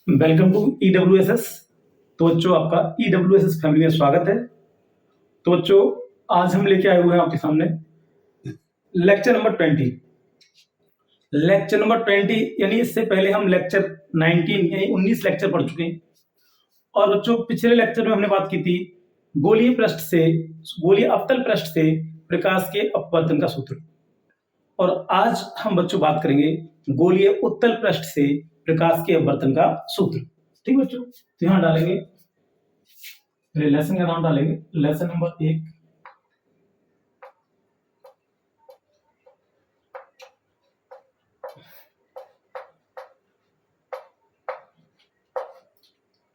Welcome to EWSS। तो बच्चों आपका EWSS फैमिली में स्वागत है। तो बच्चों आज हम लेके आए हुए हैं आपके सामने लेक्चर नंबर 20। लेक्चर नंबर 20 यानी इससे पहले हम लेक्चर 19 यानी 19 लेक्चर पढ़ चुके हैं। और बच्चों पिछले लेक्चर में हमने बात की थी गोलीय अवतल पृष्ठ से प्रकाश के अपवर्तन का सूत्र। और आज हम बच्चों बात करेंगे गोलीय उत्तल पृष्ठ से प्रकाश के अपवर्तन का सूत्र। ठीक बच्चों, तो यहां डालेंगे लेसन का नाम डालेंगे, लेसन नंबर 1।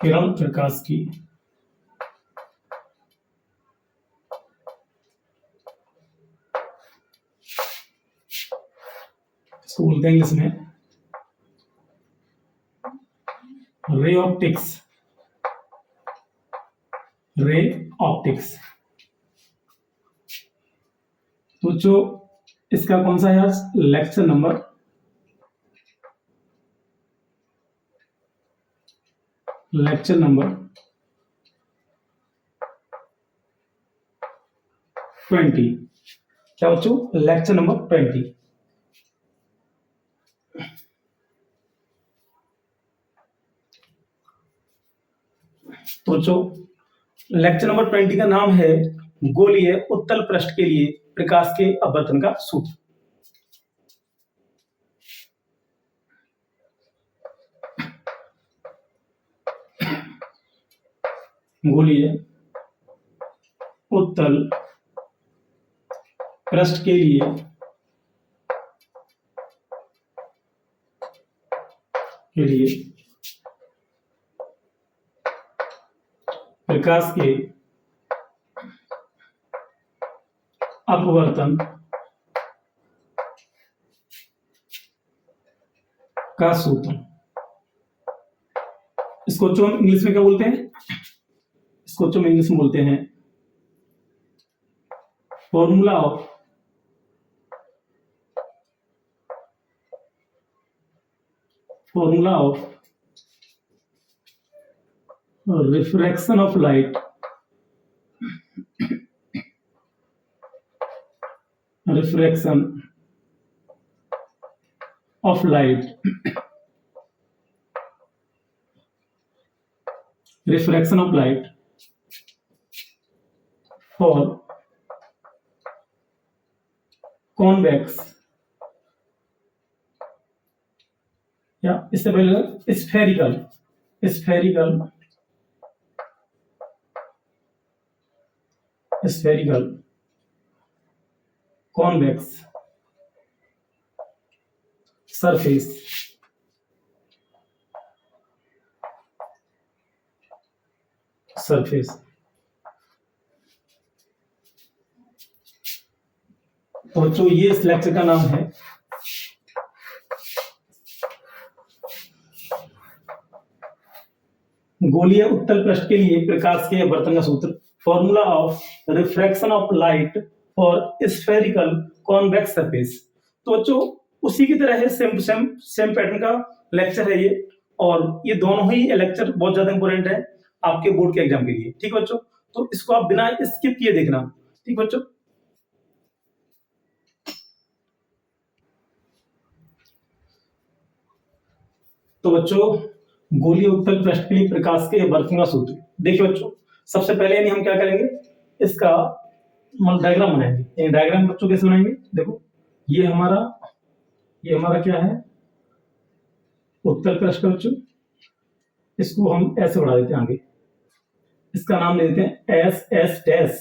किरण प्रकाश की इसको बोलते हैं इंग्लिश में रे ऑप्टिक्स। रे ऑप्टिक्स तो जो इसका कौन सा है आज लेक्चर नंबर 20। क्या बच्चों, लेक्चर नंबर 20। तो जो लेक्चर नंबर 20 का नाम है गोलीय उत्तल पृष्ठ के लिए प्रकाश के अपवर्तन का सूत्र। गोलीय उत्तल पृष्ठ के लिए प्रकाश के अपवर्तन का सूत्र। इसको जो हम इंग्लिश में क्या बोलते हैं, इसको जो हम इंग्लिश में बोलते हैं formula of refraction of light for convex या इससे पहले spherical convex surface तो जो ये इस लेक्चर का नाम है गोलीय उत्तल पृष्ठ के लिए प्रकाश के अपवर्तन का सूत्र, formula of refraction of light for spherical convex surface. तो बच्चों उसी की तरह है, सेम पैटर्न का लेक्चर है ये। और ये दोनों ही लेक्चर बहुत ज्यादा इंपॉर्टेंट है आपके बोर्ड के एग्जाम के लिए। ठीक बच्चों, तो इसको आप बिना स्किप किए देखना। ठीक बच्चों, तो बच्चों गोलीय उत्तल पृष्ठ के लिए प्रकाश के अपवर्तन का सूत्र। देखिए बच्चों, सबसे पहले यानी हम क्या करेंगे, इसका डायग्राम बनाएंगे। डायग्राम बच्चों कैसे बनाएंगे, देखो ये हमारा क्या है उत्तल पृष्ठ बच्चों। इसको हम ऐसे बढ़ा देते हैं आगे, इसका नाम ले देते हैं SS डैश।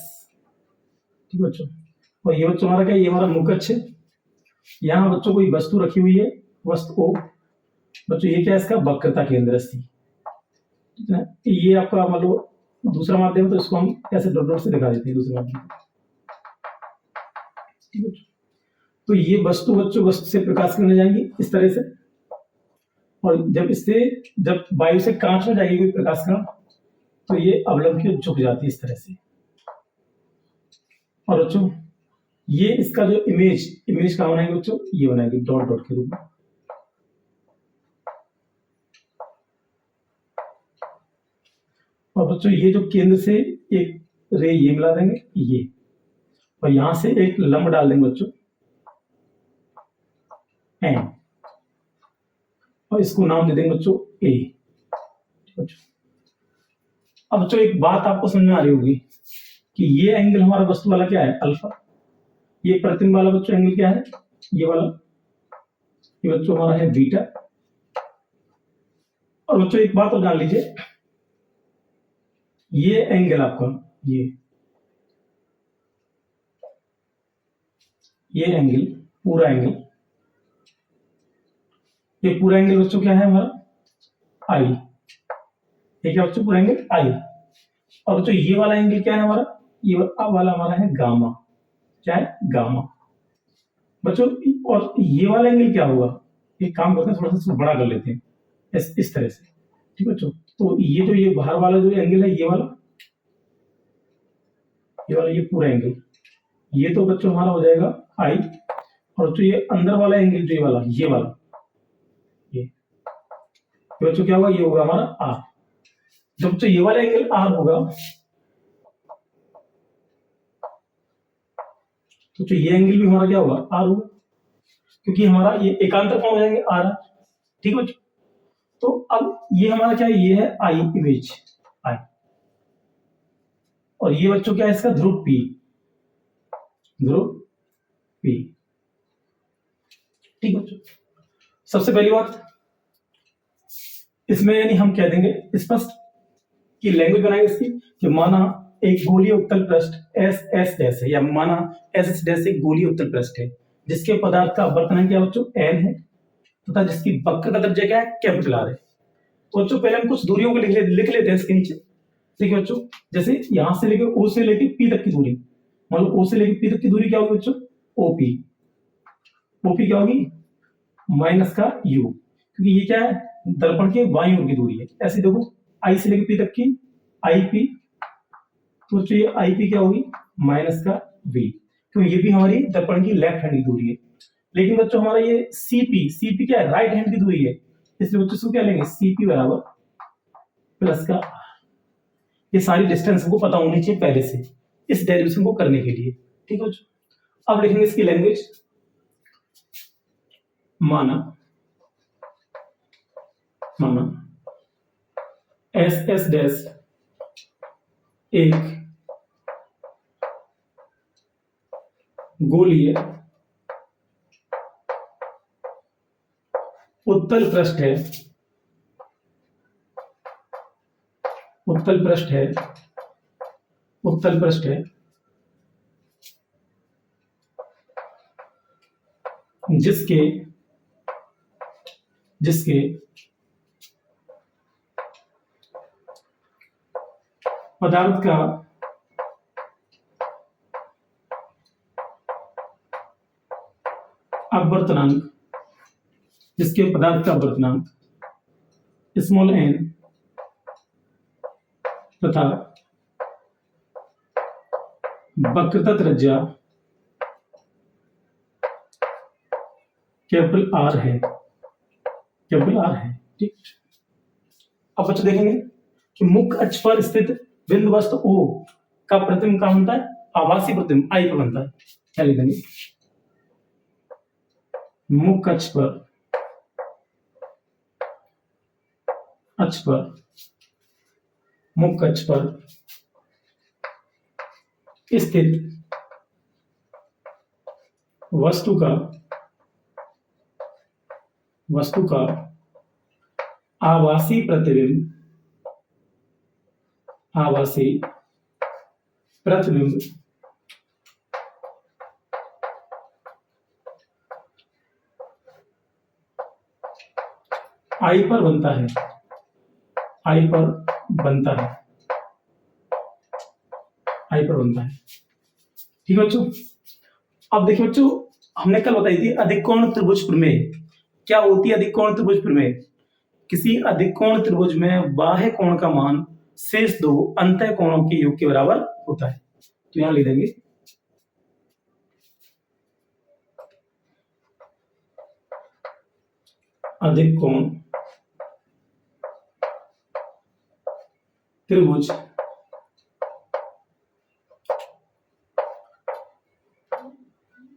ठीक बच्चों, और ये बच्चों हमारा क्या, ये हमारा मुख्य अक्ष है। यहाँ बच्चों कोई वस्तु रखी हुई है, वस्तु को बच्चों ये क्या है, इसका वक्रता केंद्र सी। ठीक है, ये आपका मान लो दूसरा माध्यम है, तो इसको हम ऐसे डॉट डॉट से दिखा देते हैं दूसरा माध्यम। ठीक है, तो ये वस्तु से प्रकाश करने जाएंगी इस तरह से। और जब वायु से कांच में जाएगी कोई प्रकाश किरण, तो ये अवलंब की झुक जाती है इस तरह से। और बच्चों ये इसका जो इमेज कहाँ बनाएंगे बच्चों, ये बनाएंगे डॉट डॉट के रूप में। और बच्चों ये जो केंद्र से एक रे ये मिला देंगे ये, और यहां से एक लंब डाल देंगे बच्चों एन, और इसको नाम दे देंगे बच्चों ए। अब बच्चों एक बात आपको समझ में आ रही होगी कि ये एंगल हमारा वस्तु वाला क्या है अल्फा, ये प्रतिबिंब वाला बच्चों एंगल क्या है ये वाला, ये बच्चों हमारा है बीटा। और बच्चों एक बात और जान लीजिए, ये एंगल आपका ये एंगल पूरा एंगल, ये पूरा एंगल बच्चों क्या है हमारा आई, ये क्या बच्चों पूरा एंगल आई। और बच्चों ये वाला एंगल क्या है हमारा, ये वाला हमारा है गामा, क्या है गामा बच्चों। और ये वाला एंगल क्या होगा, एक काम करते हैं थोड़ा सा इसको बड़ा कर लेते हैं इस तरह से, ठीक है बच्चों। तो ये जो ये बाहर वाला जो एंगल है ये वाला ये पूरा एंगल, ये तो बच्चों हमारा हो जाएगा आई। और जो ये अंदर वाला एंगल जो ये वाला ये बच्चों क्या होगा, ये होगा हमारा आर। जब बच्चों ये वाला एंगल आर होगा तो जो ये एंगल भी हमारा क्या होगा आर होगा, क्योंकि हमारा ये एकांतर कोण हो जाएंगे आर, ठीक है बच्चों। तो अब ये हमारा क्या है, ये है आई इमेज आई, और ये बच्चों क्या है इसका ध्रुव पी, ध्रुव पी, ठीक बच्चों। सबसे पहली बात इसमें यानी हम कह देंगे स्पष्ट की लैंग्वेज बनाएंगे इसकी कि माना एक गोलीय उत्तल पृष्ठ एस एस डैश है, या माना एस एस डैश एक गोलीय उत्तल पृष्ठ है जिसके पदार्थ का आवर्तन क्या बच्चों एन है, तथा जिसकी वक्रता त्रिज्या क्या है कैपिटल आर है। तो बच्चों पहले हम कुछ दूरियों को लिख लेते हैं इसके नीचे, ठीक है बच्चों। जैसे यहां से लेकर ओ से लेकर पी तक की दूरी, मान लो ओ से लेकर पी तक की दूरी क्या होगी बच्चों ओपी, ओपी क्या होगी माइनस का यू, क्योंकि ये क्या है दर्पण के बाईं ओर की दूरी है। ऐसे देखो आई से लेकर पी तक की आई पी, तो ये आई पी क्या होगी माइनस का वी, तो ये भी हमारी दर्पण की लेफ्ट हैंड की दूरी है। लेकिन बच्चों हमारा ये सीपी क्या है राइट हैंड की दूरी है, इसलिए बच्चों इसको क्या लेंगे सीपी बराबर प्लस का, ये सारी डिस्टेंस हमको पता होनी चाहिए पहले से इस डेरिवेशन को करने के लिए, ठीक है बच्चों। अब लिखेंगे इसकी लैंग्वेज, माना एस एस डैश एक गोलीय उत्तल पृष्ठ है, उत्तल पृष्ठ है, उत्तल पृष्ठ है जिसके जिसके पदार्थ का अपवर्तनांक, जिसके पदार्थ का अपवर्तनांक स्मॉल एन तथा वक्रता त्रिज्या कैपिटल आर है, कैपिटल आर है, ठीक। अब बच्चे देखेंगे कि मुख्य अक्ष पर स्थित बिंदु वस्तु O का प्रतिबिंब कहां बनता है आभासी प्रतिबिंब आई पर बनता है, क्या लिख देंगे मुख्य अक्ष पर मुख्य अक्ष पर स्थित वस्तु का आभासी प्रतिबिंब आई पर बनता है, आई पर बनता है, आई पर बनता है, ठीक है बच्चों। अब देखिए बच्चों हमने कल बताई थी अधिकोण त्रिभुज प्रमेय, क्या होती है अधिकोण त्रिभुज प्रमेय, किसी अधिकोण त्रिभुज में बाह्य कोण का मान शेष दो अंतः कोणों के योग के बराबर होता है। तो यहां लिख देंगे अधिकोण त्रिभुज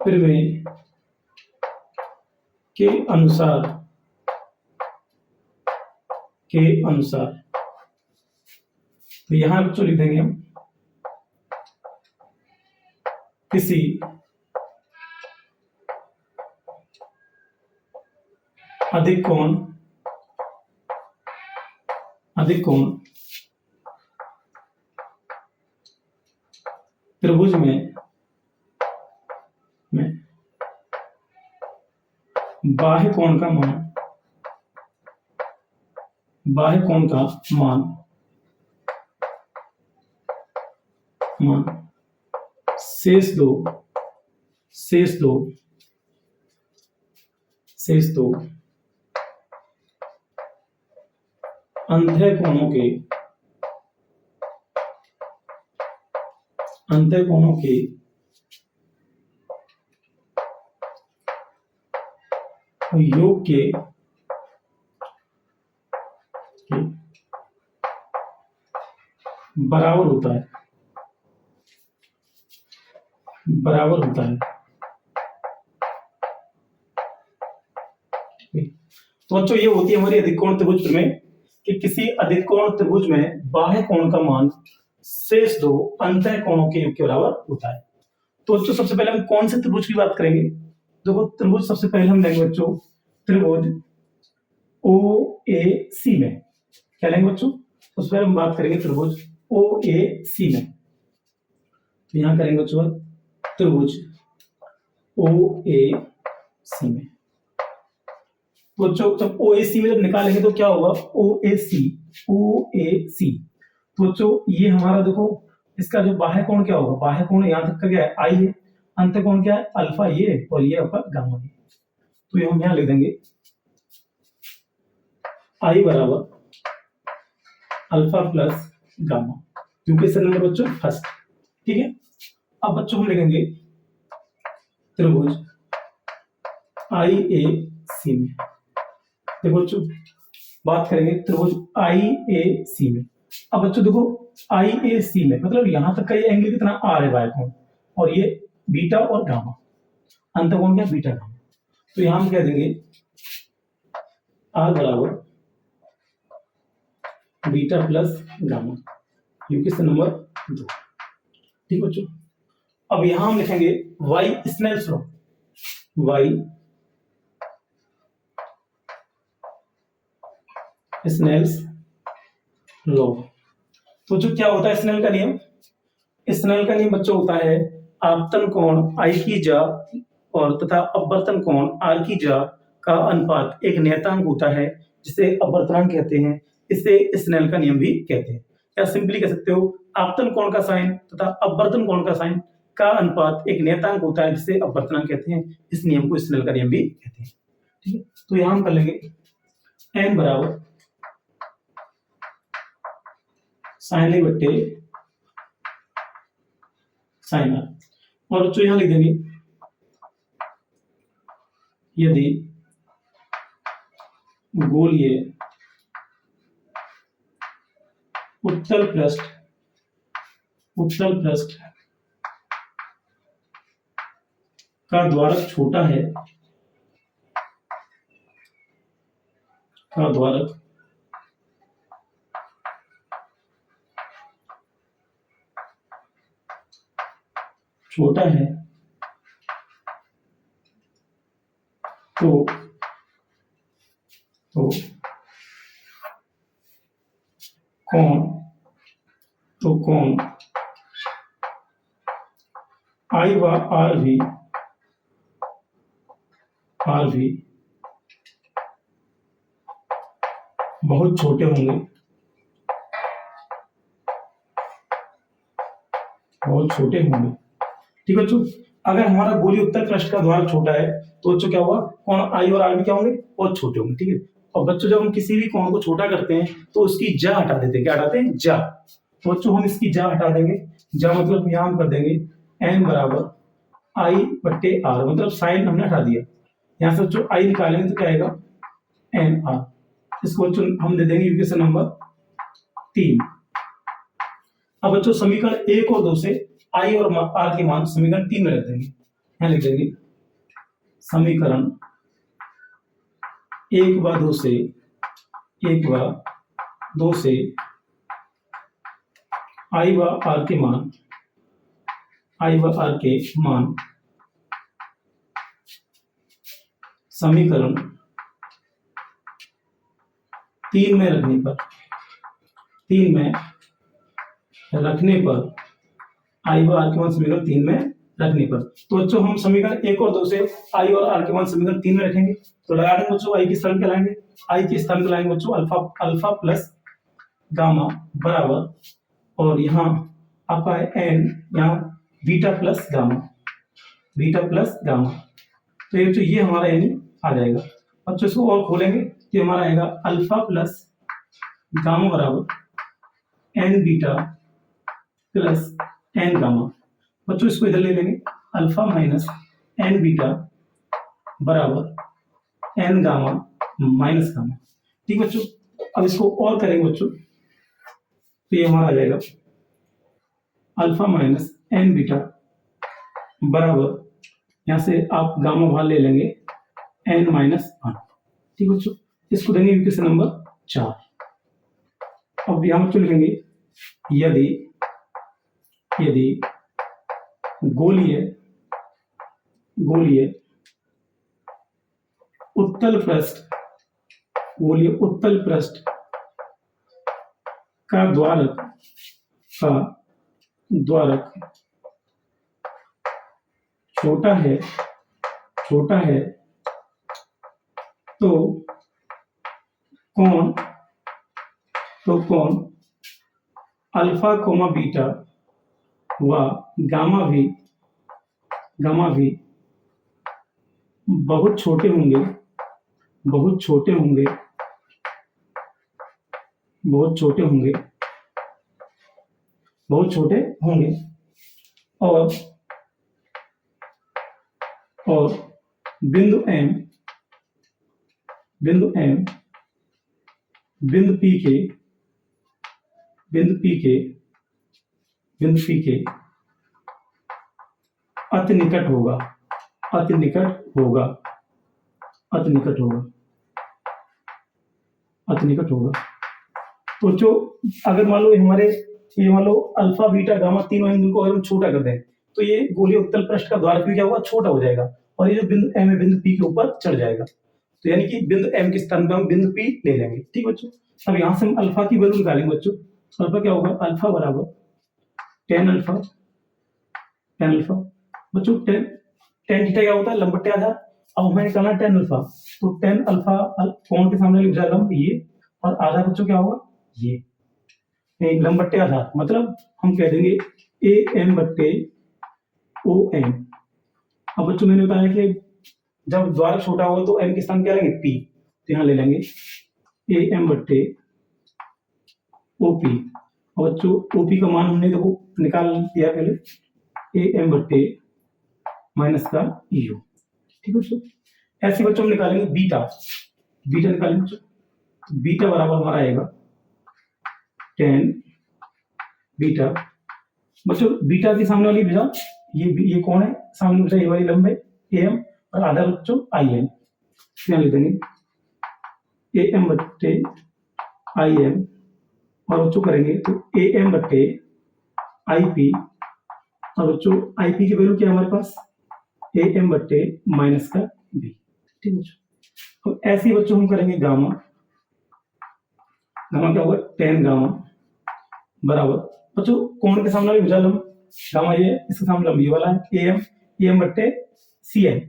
प्रमेय के अनुसार तो यहां बच्चों लिख देंगे हम किसी अधिक कोण त्रिभुज में बाह्य कोण का मान शेष दो अंतः कोणों के योग के बराबर होता है। तो बच्चों ये होती है हमारी अधिकोण त्रिभुज प्रमेय कि किसी अधिकोण त्रिभुज में बाह्य कोण का मान शेष दो अंतः कोणों के योग के बराबर होता है। तो बच्चों सबसे पहले हम कौन से त्रिभुज की बात करेंगे? देखो त्रिभुज सबसे पहले हम लेंगे बच्चों त्रिभुज OAC में। क्या लेंगे बच्चों? सबसे पहले हम बात करेंगे त्रिभुज OAC में। तो यहां करेंगे बच्चों त्रिभुज OAC में। बच्चों जब OAC में जब निकालेंगे तो क्या होगा? OAC तो बच्चों ये हमारा देखो इसका जो बाह्य कोण क्या होगा? बाह्य कोण यहां तक का क्या है? I है। अंत कोण क्या है? अल्फा ये, और ये आपका गामा है। तो ये हम यहां लिख देंगे I बराबर alpha plus gamma, equation number बच्चों फर्स्ट। ठीक है, अब बच्चों हम लिखेंगे त्रिभुज IAC में। देखो बच्चों बात करेंगे त्रिभुज IAC में। अब बच्चों देखो IAC में मतलब यहां तक का ये एंगल कितना? R है बाह्य कोण, और ये बीटा और गामा, अंत कोण क्या? Beta gamma. तो यहां हम कह देंगे R बराबर beta plus gamma, equation number 2। ठीक बच्चों, अब यहां हम लिखेंगे Y Snell's law. Y Snell's law. तो जो क्या होता है स्नेल का नियम? स्नेल का नियम बच्चों होता है आपतन कोण I की जा और तथा अपवर्तन कोण R की जा का अनुपात एक नियतांक होता है जिसे अपवर्तनांक कहते हैं। इसे स्नेल का नियम भी कहते हैं। या सिंपली कह सकते हो आपतन कोण का साइन तथा अपवर्तन कोण का साइन का अनुपात एक नियतांक होता है जिसे अपवर्तनांक कहते हैं। इस नियम को स्नेल का नियम भी कहते हैं। ठीक है, तो यहां हम कर लेंगे n बराबर साइन A बट्टे साइन R, और बच्चों यहां लिख देंगे यदि गोलीय उत्तल पृष्ठ का द्वारक छोटा है, तो कोण I व R भी बहुत छोटे होंगे, ठीक है बच्चों। अगर हमारा गोलीय उत्तल पृष्ठ का द्वारक छोटा है तो बच्चों क्या होगा? कोण I और R भी क्या होंगे? बहुत छोटे होंगे। ठीक है, और बच्चों जब हम किसी भी कोण को छोटा करते हैं तो उसकी जा हटा देते हैं। क्या हटाते हैं? जा। तो बच्चों हम इसकी जा हटा देंगे। जा मतलब यहां हम कर देंगे n बराबर I बट्टे R, मतलब साइन हमने हटा दिया। यहां से बच्चों I निकालेंगे तो क्या आएगा? NR। इसको बच्चों हम दे देंगे इक्वेशन नंबर 3। अब बच्चों समीकरण 1 और 2 से आई और आर के मान समीकरण 3 में रख देंगे। यहाँ लिख देंगे समीकरण 1 व 2 से 1 व 2 से आई व आर के मान समीकरण 3 में रखने पर आई व आर के मान समीकरण 3 में रखने पर, तो बच्चों हम समीकरण 1 और 2 से आई और आर के मान समीकरण 3 में रखेंगे। तो लगा देंगे बच्चों, आई के स्थान पे लाएंगे, आई के स्थान पे लाएंगे बच्चों अल्फा प्लस गामा बराबर, और यहाँ आपका है एन, यहाँ बीटा प्लस गामा, तो ये हमारा यानी आ जाएगा। बच्चों इसको और खोलेंगे तो हमारा आएगा अल्फा प्लस गामा बराबर n beta plus n gamma. बच्चों इसको इधर ले लेंगे, अल्फा माइनस एन बीटा बराबर एन गामा माइनस गामा। ठीक बच्चों, अब इसको और करेंगे बच्चों, तो ये हमारा आ जाएगा अल्फा माइनस एन बीटा बराबर, यहां से आप गामा बाहर ले लेंगे एन माइनस 1। ठीक बच्चों, इसको देंगे इक्वेशन नंबर 4। अब यहां बच्चों लिखेंगे यदि गोलीय उत्तल पृष्ठ का द्वारक छोटा है तो कौन अल्फा कोमा बीटा व गामा भी बहुत छोटे होंगे और बिंदु P के अति निकट होगा। तो जो अगर मान लो ये मान लो अल्फा बीटा गामा तीनों एंगल को अगर हम छोटा कर दें तो ये गोलीय उत्तल पृष्ठ का द्वारक भी क्या होगा, छोटा हो जाएगा, और ये जो बिंदु एम है बिंदु पी के ऊपर चढ़ जाएगा। तो यानी कि बिंदु एम के स्थान पर हम बिंदु पी ले लेंगे। ठीक बच्चों, अब यहां से हम अल्फा की वैल्यू निकालेंगे बच्चों। अल्फा क्या होगा, अल्फा बराबर टेन अल्फा बच्चों, टेन थीटा क्या होता है, लंबट्टे आधार। अब हमें निकालना टेन अल्फा, तो टेन अल्फा कोण के सामने लिख जाएगा ये, और आधार बच्चों क्या होगा, ये लंबट्टे आधार, मतलब हम कह देंगे ए एम बट्टे ओ एम। अब बच्चों मैंने बताया कि जब द्वारक छोटा होगा तो एम के स्थान क्या लेंगे, पी, तो यहाँ ले लेंगे ए एम बट्टे ओ पी। और बच्चों ओपी का मान हमने देखो निकाल दिया पहले, ए एम बट्टे माइनस का यू। ठीक है बच्चों, ऐसे बच्चों हम निकालेंगे बीटा निकालेंगे बच्चों, बीटा बराबर हमारा आएगा टेन बीटा। बच्चों बीटा की सामने वाली भुजा ये कौन है, सामने भुजा ये वाली लंबाई ए एम, और आधा बच्चों आई एम, यहाँ लिख देंगे ए एम बट्टे आई एम, और बच्चों करेंगे तो ए एम बट्टे आई पी, और बच्चों आई पी की वैल्यू क्या है हमारे पास, ए एम बट्टे माइनस का बी। ठीक है, तो ऐसे ही बच्चों हम करेंगे गामा क्या होगा, टेन गामा बराबर बच्चों कोण के सामने वाली भुजा लंब गामा ये, इसके सामने लंब ये वाला है ए एम बट्टे सी एम,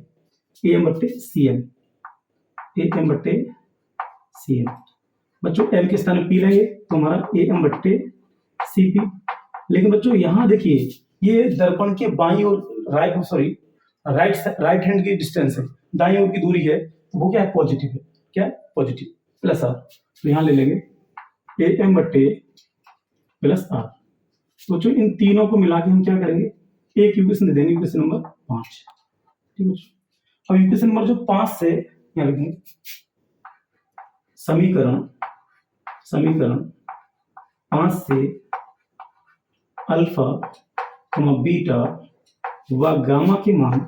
बच्चों एम के स्थान पी लेंगे तो हमारा ए एम बट्टे सी पी। लेकिन बच्चों यहाँ देखिए ये दर्पण के बाईं और राइट हैंड की डिस्टेंस है, दाईं ओर की दूरी है, तो वो क्या है, पॉजिटिव है, क्या पॉजिटिव प्लस आर। तो यहाँ ले लेंगे ए एम बट्टे प्लस आर। तो जो इन तीनों को मिला के हम क्या करेंगे, एक इक्वेशन दे देंगे, इक्वेशन नंबर 5। ठीक है, अब इक्वेशन नंबर जो 5 से यहाँ लिखेंगे समीकरण 5 से अल्फा बीटा व गामा के मान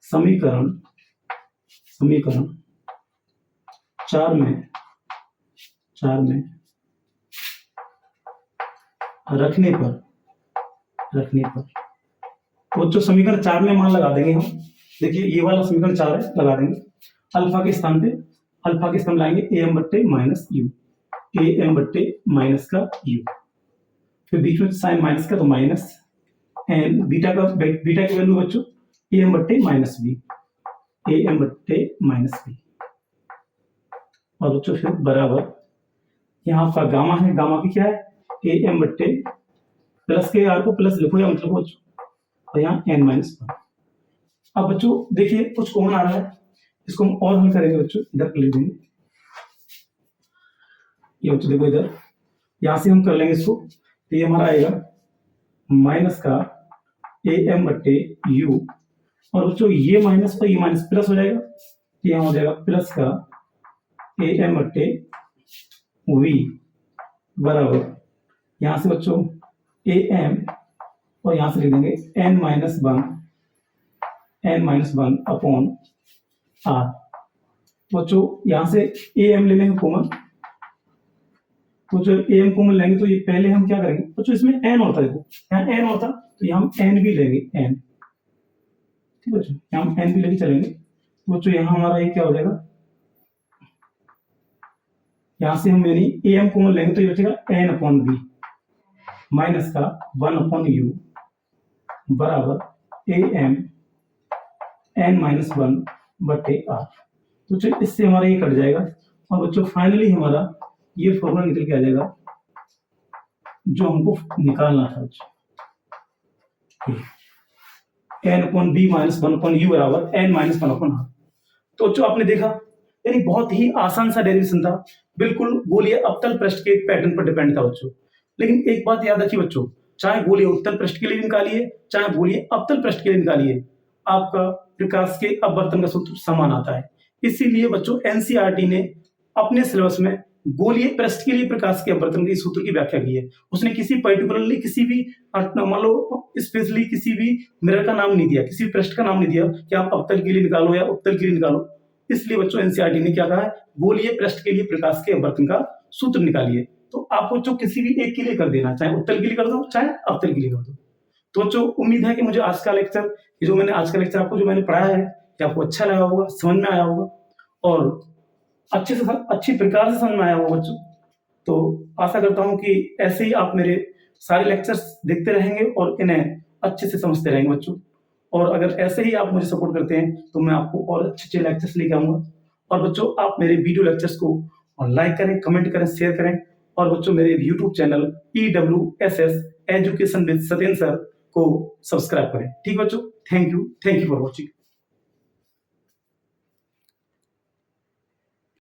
समीकरण 4 में रखने पर वो जो समीकरण 4 में मान लगा देंगे हम। देखिए ये वाला समीकरण 4 है, लगा देंगे अल्फा के स्थान लाएंगे am बट्टे माइनस यू, am बट्टे माइनस का यू, फिर बीच में साइन माइनस का तो माइनस एन, बीटा की वैल्यू बच्चों am बट्टे माइनस बी, am बट्टे माइनस बी, और बच्चों फिर बराबर यहाँ आपका गामा है, गामा की क्या है am बट्टे प्लस के आर को प्लस लिखो या मतलब बच्चों, और यहाँ n माइनस 1। अब बच्चों देखिए कुछ कॉमन आ रहा है, इसको हम और हल करेंगे बच्चों, इधर कर लेंगे ये बच्चों, देखो इधर यहां से हम कर लेंगे इसको, तो ये हमारा आएगा माइनस का am बट्टे यू, और बच्चों ये माइनस और ये माइनस प्लस हो जाएगा, तो यहाँ हो जाएगा प्लस का am बट्टे वी बराबर यहाँ से बच्चों am और यहां से लिख देंगे n माइनस 1 अपॉन आर। तो बच्चों यहां से am ले लेंगे कॉमन, तो जो am कॉमन लेंगे तो ये पहले हम क्या करेंगे बच्चों, इसमें n होता है, देखो यहाँ n होता तो यहाँ हम n भी लेंगे, n ठीक है बच्चों, यहाँ हम n भी लेके चलेंगे। तो बच्चों यहाँ हमारा ये क्या हो जाएगा, यहाँ से हम यानी am कॉमन लेंगे तो ये बचेगा n अपॉन बी माइनस का 1 अपॉन यू बराबर am n माइनस 1 बटे आर। तो चलिए इससे हमारा ये कट जाएगा, और बच्चों फाइनली हमारा ये फॉर्मूला निकल के आ जाएगा जो हमको निकालना था बच्चों, n upon B minus 1 upon u बराबर n माइनस 1 अपॉन आर। तो बच्चों आपने देखा यानी बहुत ही आसान सा डेरिवेशन था, बिल्कुल गोलीय अवतल पृष्ठ के पैटर्न पर डिपेंड था बच्चों। लेकिन एक बात याद रखिए बच्चों, चाहे गोलीय उत्तल पृष्ठ के लिए निकालिए चाहे गोलीय अवतल पृष्ठ के लिए निकालिए, आपका प्रकाश के अपवर्तन का सूत्र समान आता है। इसीलिए बच्चों एनसीईआरटी ने अपने सिलेबस में गोलीय पृष्ठ के लिए प्रकाश के अपवर्तन के सूत्र की व्याख्या की है। उसने किसी पर्टिकुलरली किसी भी मान लो स्पेशली किसी भी मिरर का नाम नहीं दिया, किसी पृष्ठ का नाम नहीं दिया कि आप अवतल के लिए निकालो या उत्तल के लिए निकालो। इसलिए बच्चों एनसीईआरटी ने क्या कहा है, गोलीय पृष्ठ के लिए प्रकाश के अपवर्तन का सूत्र निकालिए। तो आप बच्चों किसी भी एक के लिए कर देना, चाहे उत्तल के लिए कर दो चाहे अवतल के लिए कर दो। तो बच्चों उम्मीद है कि मुझे आज का लेक्चर, जो मैंने आज का लेक्चर आपको जो मैंने पढ़ाया है कि आपको अच्छा लगा होगा, समझ में आया होगा और अच्छी प्रकार से समझ में आया होगा बच्चों। तो आशा करता हूं कि ऐसे ही आप मेरे सारे लेक्चर्स देखते रहेंगे और इन्हें अच्छे से समझते रहेंगे बच्चों। और अगर ऐसे ही आप मुझे सपोर्ट करते हैं तो मैं आपको और अच्छे लेक्चर्स लेके आऊंगा। और बच्चों आप मेरे वीडियो लेक्चर्स को लाइक करें, कमेंट करें, शेयर करें, और बच्चों मेरे YouTube channel EWSS education with Satyendra sir को सब्सक्राइब करें। ठीक बच्चों, थैंक यू फॉर वॉचिंग।